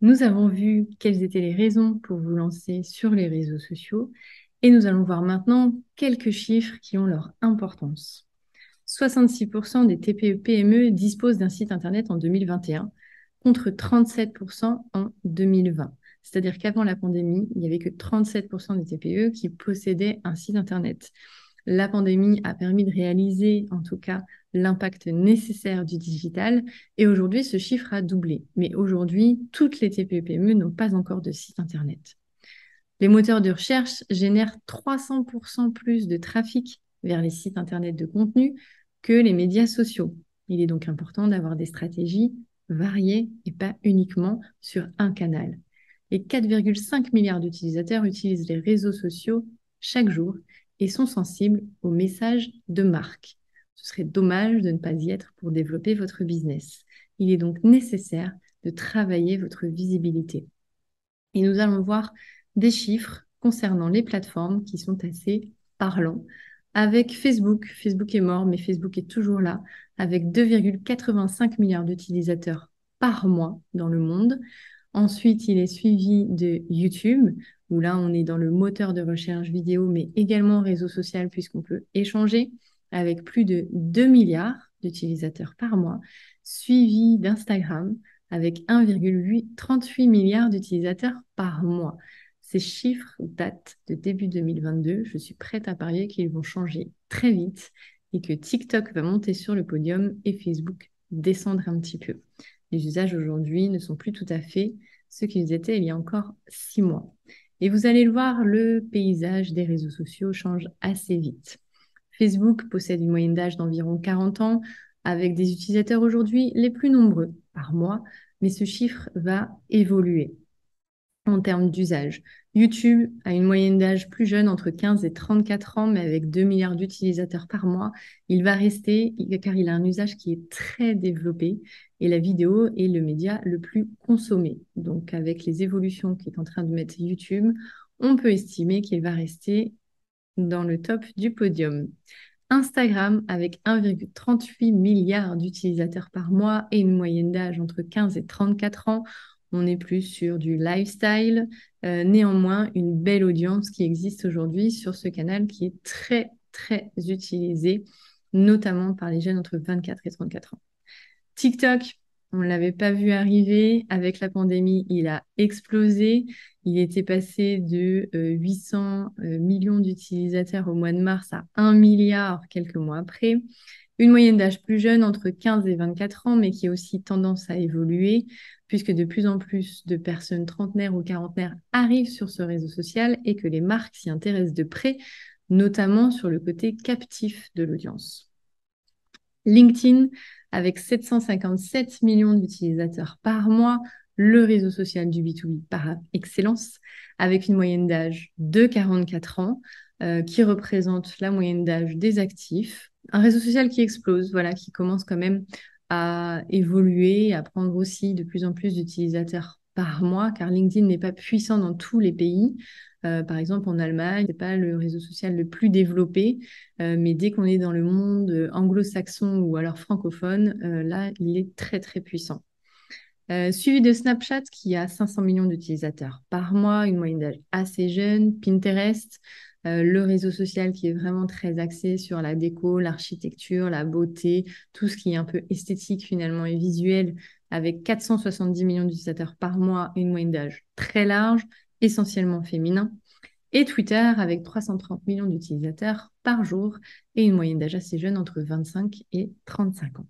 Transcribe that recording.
Nous avons vu quelles étaient les raisons pour vous lancer sur les réseaux sociaux et nous allons voir maintenant quelques chiffres qui ont leur importance. 66% des TPE-PME disposent d'un site Internet en 2021 contre 37% en 2020. C'est-à-dire qu'avant la pandémie, il n'y avait que 37% des TPE qui possédaient un site Internet. La pandémie a permis de réaliser, en tout cas, l'impact nécessaire du digital. Et aujourd'hui, ce chiffre a doublé. Mais aujourd'hui, toutes les TPE-PME n'ont pas encore de site Internet. Les moteurs de recherche génèrent 300% plus de trafic vers les sites Internet de contenu que les médias sociaux. Il est donc important d'avoir des stratégies variées et pas uniquement sur un canal. Les 4,5 milliards d'utilisateurs utilisent les réseaux sociaux chaque jour et sont sensibles aux messages de marque. Ce serait dommage de ne pas y être pour développer votre business. Il est donc nécessaire de travailler votre visibilité. Et nous allons voir des chiffres concernant les plateformes qui sont assez parlants. Avec Facebook, Facebook est mort, mais Facebook est toujours là, avec 2,85 milliards d'utilisateurs par mois dans le monde. Ensuite, il est suivi de YouTube, où là, on est dans le moteur de recherche vidéo, mais également réseau social, puisqu'on peut échanger, avec plus de 2 milliards d'utilisateurs par mois, suivi d'Instagram, avec 1,38 milliard d'utilisateurs par mois. Ces chiffres datent de début 2022. Je suis prête à parier qu'ils vont changer très vite et que TikTok va monter sur le podium et Facebook descendre un petit peu. Les usages aujourd'hui ne sont plus tout à fait ce qu'ils étaient il y a encore 6 mois. Et vous allez le voir, le paysage des réseaux sociaux change assez vite. Facebook possède une moyenne d'âge d'environ 40 ans, avec des utilisateurs aujourd'hui les plus nombreux par mois, mais ce chiffre va évoluer en termes d'usage. YouTube a une moyenne d'âge plus jeune, entre 15 et 34 ans, mais avec 2 milliards d'utilisateurs par mois. Il va rester, car il a un usage qui est très développé et la vidéo est le média le plus consommé. Donc, avec les évolutions qu'est en train de mettre YouTube, on peut estimer qu'il va rester dans le top du podium. Instagram, avec 1,38 milliard d'utilisateurs par mois et une moyenne d'âge entre 15 et 34 ans, on est plus sur du lifestyle. Néanmoins, une belle audience qui existe aujourd'hui sur ce canal qui est très, très utilisé, notamment par les jeunes entre 24 et 34 ans. TikTok, on ne l'avait pas vu arriver. Avec la pandémie, il a explosé. Il était passé de 800 millions d'utilisateurs au mois de mars à 1 milliard quelques mois après. Une moyenne d'âge plus jeune, entre 15 et 24 ans, mais qui a aussi tendance à évoluer, puisque de plus en plus de personnes trentenaires ou quarantenaires arrivent sur ce réseau social et que les marques s'y intéressent de près, notamment sur le côté captif de l'audience. LinkedIn, avec 757 millions d'utilisateurs par mois, le réseau social du B2B par excellence, avec une moyenne d'âge de 44 ans, qui représente la moyenne d'âge des actifs. Un réseau social qui explose, voilà, qui commence quand même à évoluer, à prendre aussi de plus en plus d'utilisateurs par mois, car LinkedIn n'est pas puissant dans tous les pays. Par exemple, en Allemagne, ce n'est pas le réseau social le plus développé, mais dès qu'on est dans le monde anglo-saxon ou alors francophone, là, il est très, très puissant. Suivi de Snapchat qui a 500 millions d'utilisateurs par mois, une moyenne d'âge assez jeune. Pinterest, le réseau social qui est vraiment très axé sur la déco, l'architecture, la beauté, tout ce qui est un peu esthétique finalement et visuel, avec 470 millions d'utilisateurs par mois, une moyenne d'âge très large, essentiellement féminin. Et Twitter avec 330 millions d'utilisateurs par jour et une moyenne d'âge assez jeune entre 25 et 35 ans.